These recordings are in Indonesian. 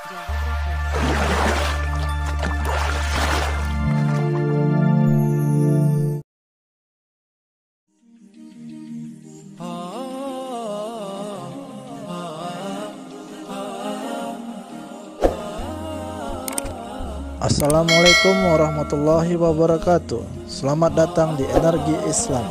Assalamualaikum warahmatullahi wabarakatuh. Selamat datang di Energi Islam.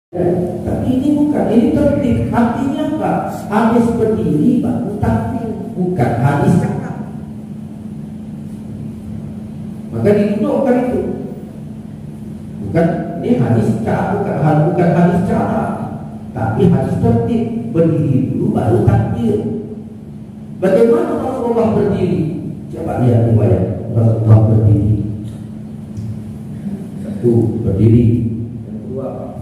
Tapi ini bukan, ini tertib. Artinya apa? Habis berdiri baru takbir, bukan hadis cakap. Maka didudukkan itu. Bukan, ini hadis cakap, bukan hadis cakap, tapi hadis tertib. Berdiri dulu baru takbir. Bagaimana Rasulullah berdiri? Coba lihat riwayat Rasulullah berdiri. Satu, berdiri. Yang kedua,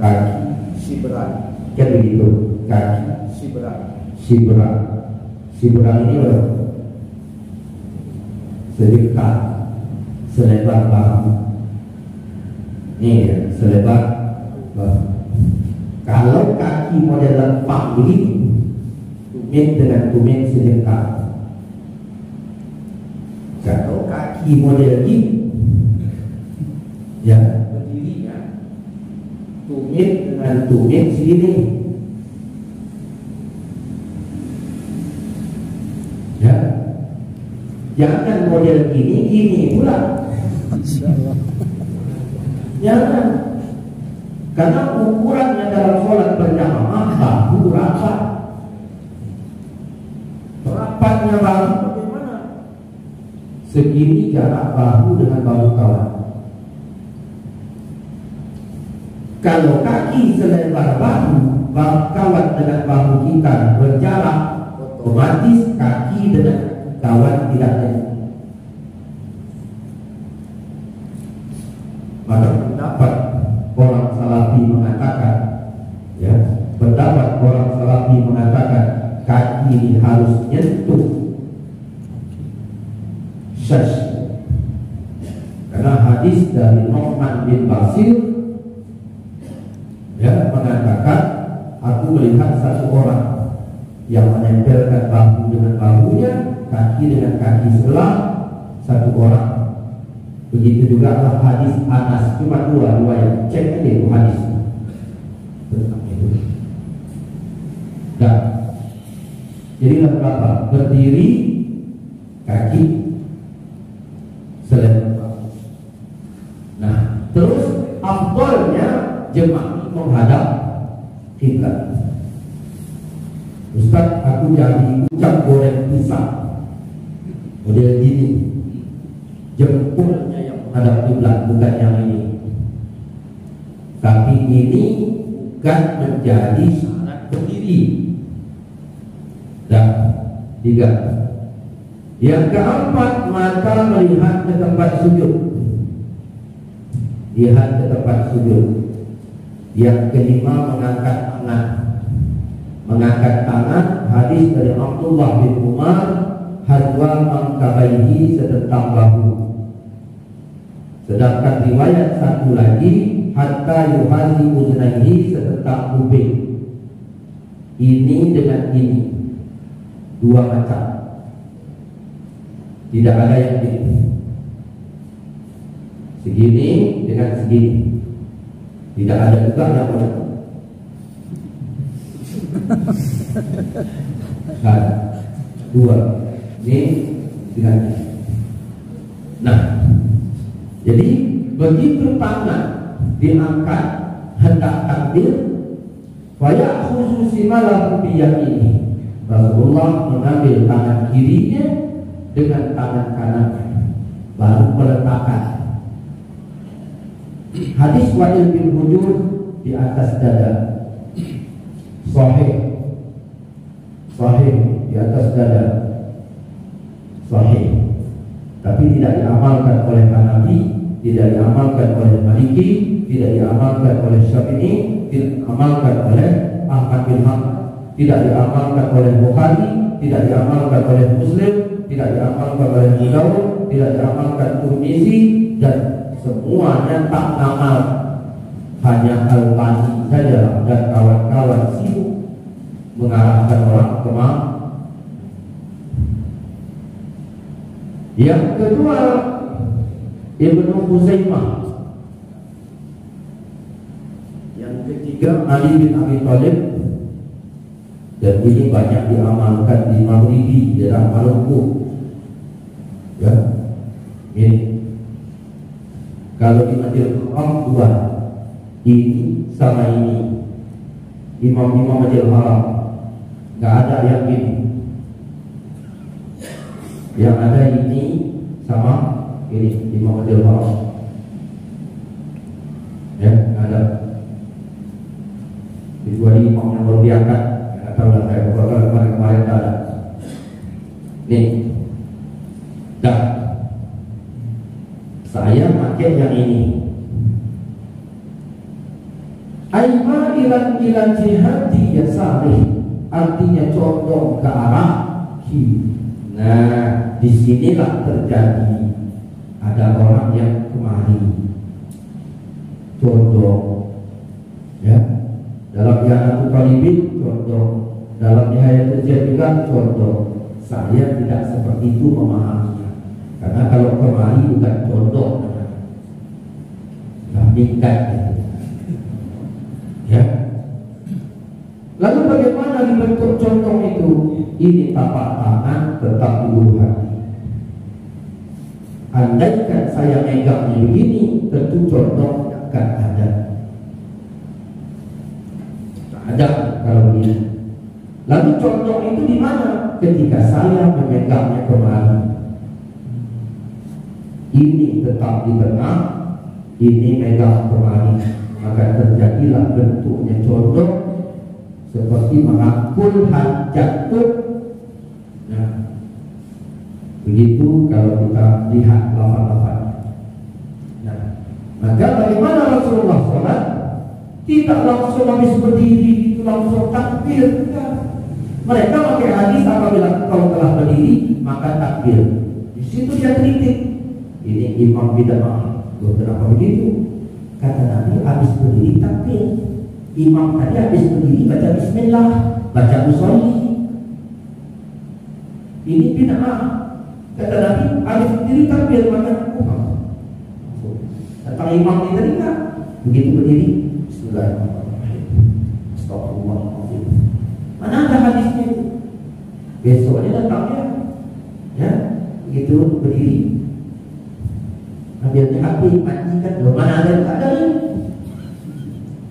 kaki siberan, kan begitu, kaki siberan ini loh, sedekah selebar bahu, ini ya, selebar bahu. Kalau kaki model lempak begitu, tumit dengan tumit sedekah. Kalau kaki model ini, ya, tumit dengan tumit sini, ya, jangan model gini pula, jangan, karena ukurannya dalam sholat berjamaah bahu rapat, rapatnya bahu bagaimana? Segini jarak bahu dengan bahu kawan. Kalau kaki selebar bahu, kawan dengan bahu kita berjarak, otomatis kaki dengan kawan tidak ada. Maka pendapat orang salafi mengatakan, ya, pendapat orang salafi mengatakan kaki harus nyentuh syash. Karena hadis dari Nu'man bin Bashir, ya, mengatakan, aku melihat satu orang yang menempelkan bahu dengan bahunya, kaki dengan kaki sebelah, satu orang. Begitu juga hadis Anas, cuma dua riwayat, cek aja itu hadis tentang itu. Dan jadi berapa? Berdiri, kaki selebar bahu. Nah, terus afdolnya jemaah menghadap kiblat. Ustaz, aku jadi ucap goreng pisang model gini, jempolnya yang menghadap kiblat, bukan yang ini. Tapi ini bukan menjadi syarat berdiri. Dan tiga, yang keempat, mata melihat ke tempat sujud, lihat ke tempat sujud. Yang kelima, mengangkat tangan, hadis dari Abdullah bin Umar, hadwa mangkabaihi, setentang bahu. Sedangkan riwayat satu lagi, hatta yuhazi uznaihi, setentang kuping. Ini dengan ini, dua macam, tidak ada yang ini. Segini dengan segini, tidak ada juga yang boleh. Ada dua, ini dengan ini. Nah, jadi begitu tangan diangkat hendak takbir, waya khusus malam ini, Rasulullah mengambil tangan kirinya dengan tangan kanannya, baru meletakkan. Hadis Wa'il bin Hujur di atas dada, sahih di atas dada, sahih. Tapi tidak diamalkan oleh Hanafi, tidak diamalkan oleh Maliki, tidak diamalkan oleh Syafi'i, tidak diamalkan oleh Ahmad bin Hanbal, tidak diamalkan oleh Bukhari, tidak diamalkan oleh Muslim, tidak diamalkan oleh Abu Dawud, tidak diamalkan Tirmizi, dan semuanya tak amal. Hanya Al-Albani saja dan kawan-kawan sibuk mengarahkan orang ke mana. Yang kedua, Ibnu Huzaimah. Yang ketiga, Ali bin Abi Thalib. Dan ini banyak diamalkan di Maghribi, di daerah Maluku. Ya, ini kalau di Masjidil Haram dua, ini sama ini. Imam-imam Masjidil Haram nggak ada yang ini. Yang ada ini sama ini Imam Masjidil Haram. Ya, ada. Kecuali imam yang baru diangkat. Tahu lah saya kemarin ada. Nih, dah. Saya pakai yang ini. Aima ilan jihadi yasari, artinya condong ke arah kiri. Nah, disinilah terjadi ada orang yang kemari condong, ya. Dalam Ya'atu Talibin condong, dalam Nihayat Ujian juga condong. Saya tidak seperti itu memahaminya. Karena kalau kemari bukan condong, meningkat gitu. Ya. Lalu bagaimana dibentuk condong itu? Ini tapak tangan tetap di ulu hati. Andaikan saya megangnya begini, tentu condong akan ada. Ada kalau ini. Lalu condong itu di mana? Ketika saya memegangnya kemari. Ini tetap di tengah, ini megang kemari, maka terjadilah bentuknya condong seperti mengakul hajatun. Nah, begitu kalau kita lihat lafaz-lafaznya. Nah, maka bagaimana Rasulullah sholat? Tidak langsung habis berdiri itu langsung takbir. Mereka pakai hadis apabila kau telah berdiri maka takbir. Di situ dia kritik. Ini imam bid'ah. Kenapa begitu? Kata Nabi habis berdiri takbir. Imam tadi habis berdiri baca bismillah, baca musolli. Ini bid'ah. Kata Nabi habis berdiri takbir maka datang imam diterima. Begitu berdiri Astagfirullahaladzim. Mana ada hadisnya itu? Besoknya datangnya, ya, begitu berdiri. Ambilnya HP, mandikan, loh mana ada yang ada ini?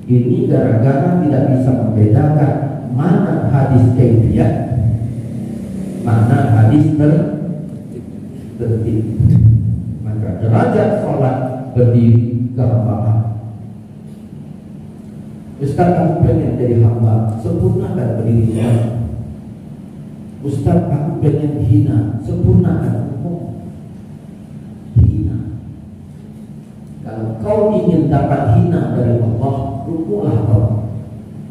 Ini gara-gara tidak bisa membedakan mana hadis kaifiyah, mana hadis tertib. Maka derajat sholat berdiri kehampaan. Ustaz, aku pengen jadi hamba, sempurnakan berdiri sholat. Ustaz, aku pengen hina, sempurnakan hukum. Hina. Kalau kau ingin dapat hina dari Allah, rukulah kau,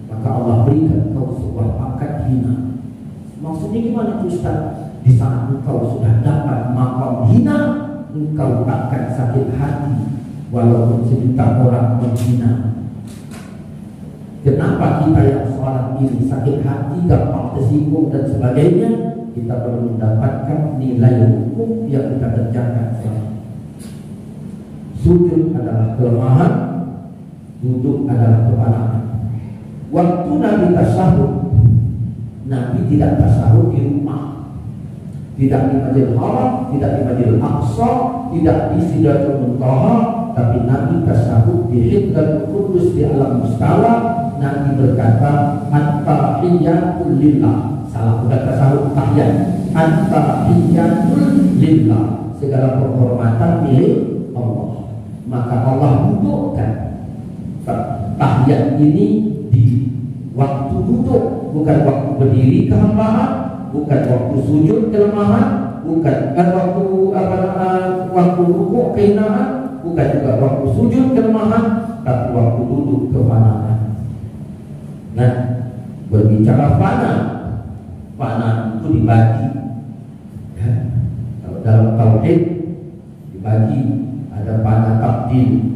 maka Allah berikan kau sebuah pangkat hina. Maksudnya gimana Ustaz? Di saat engkau sudah dapat maqam hina, engkau takkan sakit hati walaupun sejuta orang menghina. Kenapa kita yang sholat ini sakit hati, gampang tersinggung dan sebagainya? Kita perlu mendapatkan nilai hukum yang kita kerjakan. Sujud adalah kelemahan, duduk adalah kepalangan. Waktu Nabi tasyahud, Nabi tidak tasyahud di rumah, tidak di Masjidil Haram, tidak di Masjidil Aqsa, tidak di Sidratul Muntaha, tapi Nabi tasyahud di Hidratul Qudus di alam mustawa. Nabi berkata, at-tahiyyatul lillah. Salah, bukan tasawuf tahiyat. At-tahiyyatul lillah. Segala penghormatan milik Allah. Maka Allah dudukkan tahiyat ini di waktu duduk, bukan waktu berdiri kehambaan, bukan waktu sujud kelemahan, bukan waktu rukuk kehinaan, bukan juga waktu sujud kelemahan, tapi waktu duduk kemenangan. Nah, Berbicara fana, fana itu dibagi. Ya. Kalau dalam tauhid dibagi, ada fana tabdil,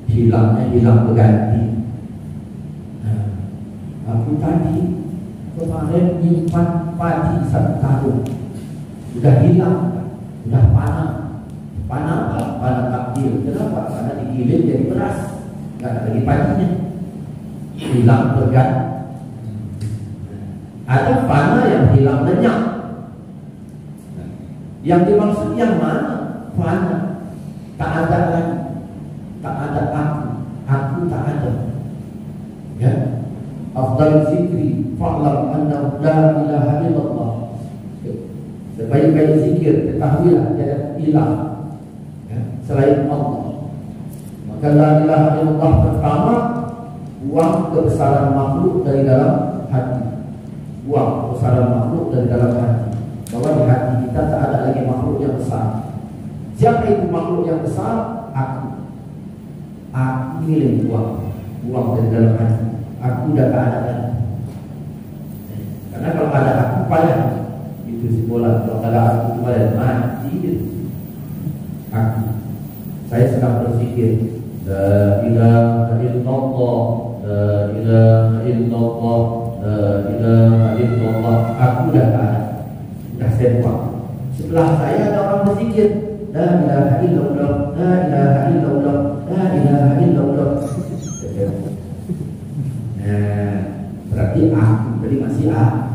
hilangnya hilang berganti. Nah, aku tadi kemarin nyimpan padi 1 tahun, sudah hilang, sudah fana. Fana apa? Fana tabdil. Kenapa? Karena digiling jadi beras, nggak ada lagi padinya, hilang berganti. Ada fana yang hilang lenyap. Yang dimaksud yang mana? Fana, tak ada lagi, tak ada aku tak ada. Ya, afdal zikri fa'lam annahu la ilaha illallah. Sebaik-baik zikir ketahuilah tiada ilah ya, selain Allah. Maka la ilaha illallah pertama, buang kebesaran makhluk dari dalam hati. Buang kebesaran makhluk dari dalam hati, bahwa di hati kita tak ada lagi makhluk yang besar. Siapa itu makhluk yang besar? Aku. Aku ini buang dari dalam hati. Aku dah tak ada lagi. Karena kalau ada aku payah. Itu si bola. Kalau ada aku payah mati dia. Aku. Saya sedang berpikir, la ilaha illallah, la ilaha illallah, la ilaha illallah. Aku dah tak ada. Dah saya buang. Sebelah saya ada orang berzikir, la ilaha illallah, la ilaha illallah, la ilaha illallah. Nah, berarti aku tadi masih ada.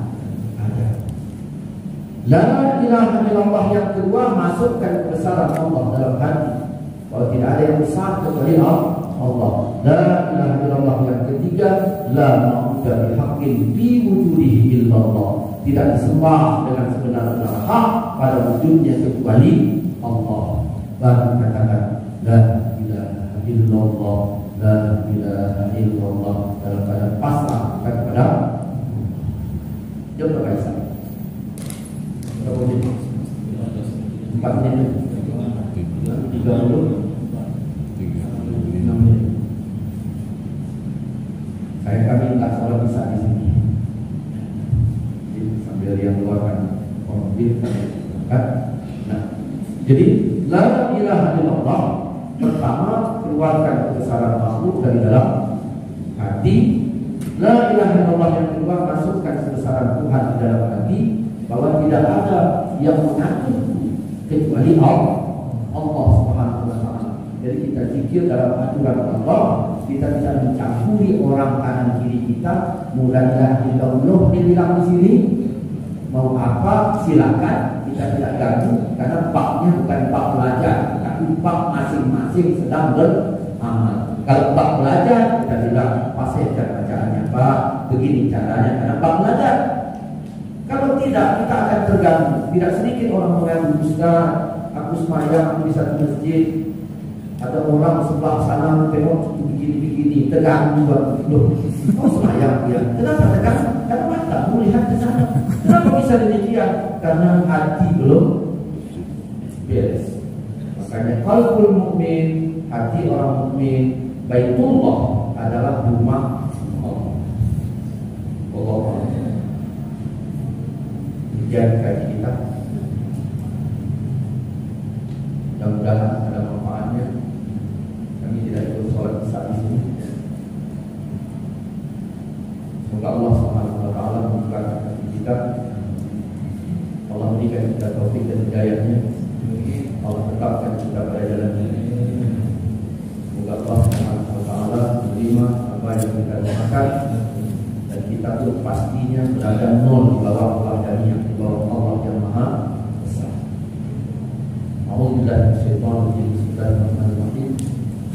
La ilaha illallah yang kedua, masukkan kebesaran Allah dalam hati. Kalau tidak ada yang besar kecuali Allah. La ilaha illallah yang ketiga, la ma'budu bihaqqin fi wujudihi illallah. Tidak disembah dengan sebenar-benar hak pada wujudnya kecuali Allah. Baru katakan la ilaha illallah, la ilaha illallah dalam keadaan pasrah kepada dia berkaitan. Berapa menit? 4 menit. 30. Kami minta sholat bisa di sini. Jadi, sambil dia keluarkan mobil kan. Nah, jadi la ilaha illallah pertama, keluarkan kebesaran makhluk dari dalam hati. La ilaha illallah yang kedua, masukkan kebesaran Tuhan di dalam hati, bahwa tidak ada yang mengatur kecuali Allah Subhanahu wa taala. Jadi kita zikir dalam aturan Allah. Kita tidak mencampuri orang kanan kiri kita. Mudah-mudahan Allah dibilang di sini mau apa silakan, kita tidak ganggu, karena babnya bukan bab belajar, tapi bab masing-masing sedang beramal. Kalau bab belajar kita bilang fasihkan bacaannya Pak, begini caranya, karena bab belajar. Kalau tidak, kita akan terganggu. Tidak sedikit orang mengganggu, Ustaz, aku semayang di satu masjid, ada orang sebelah sana tengok begini-begini, terganggu loh. Oh semayang dia. Kenapa terganggu? Karena mata melihat ke sana. Kenapa bisa demikian? Karena hati belum beres. Makanya qalbul mukmin, hati orang mukmin, Baitullah adalah rumah Allah. Allah menjaga kita. Mudah-mudahan ada manfaatnya. Kami tidak ikut sholat isya di sini. Semoga Allah Subhanahu wa taala membukakan hati kita. Allah berikan kita taufik dan hidayahnya. Allah tetapkan kita pada jalannya. Semoga Allah Subhanahu wa taala menerima apa yang kita lakukan, dan kita tuh pastinya berada nol di bawah Allah dan yang di bawah Allah yang Maha Besar. Alhamdulillah, Bismillahirrahmanirrahim. Bismillahirrahmanirrahim.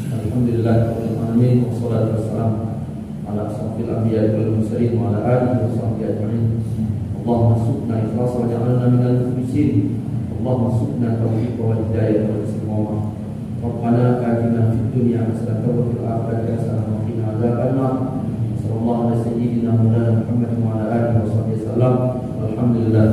Alhamdulillahirabbil alamin, wassalatu wassalamu ala asyrofil anbiya'i wal mursalin wa ala alihi wa sahbihi ajma'in. Allahumma suqna ikhlas wa ja'alna minal mukhlisin. Allahumma suqna taufiq wa hidayah wa istiqamah. Rabbana atina fid dunya hasanatan wa fil akhirati hasanatan wa qina adzabannar. Sallallahu alaihi wa sallam Muhammad wa ala alihi wa sahbihi wasallam. Alhamdulillah.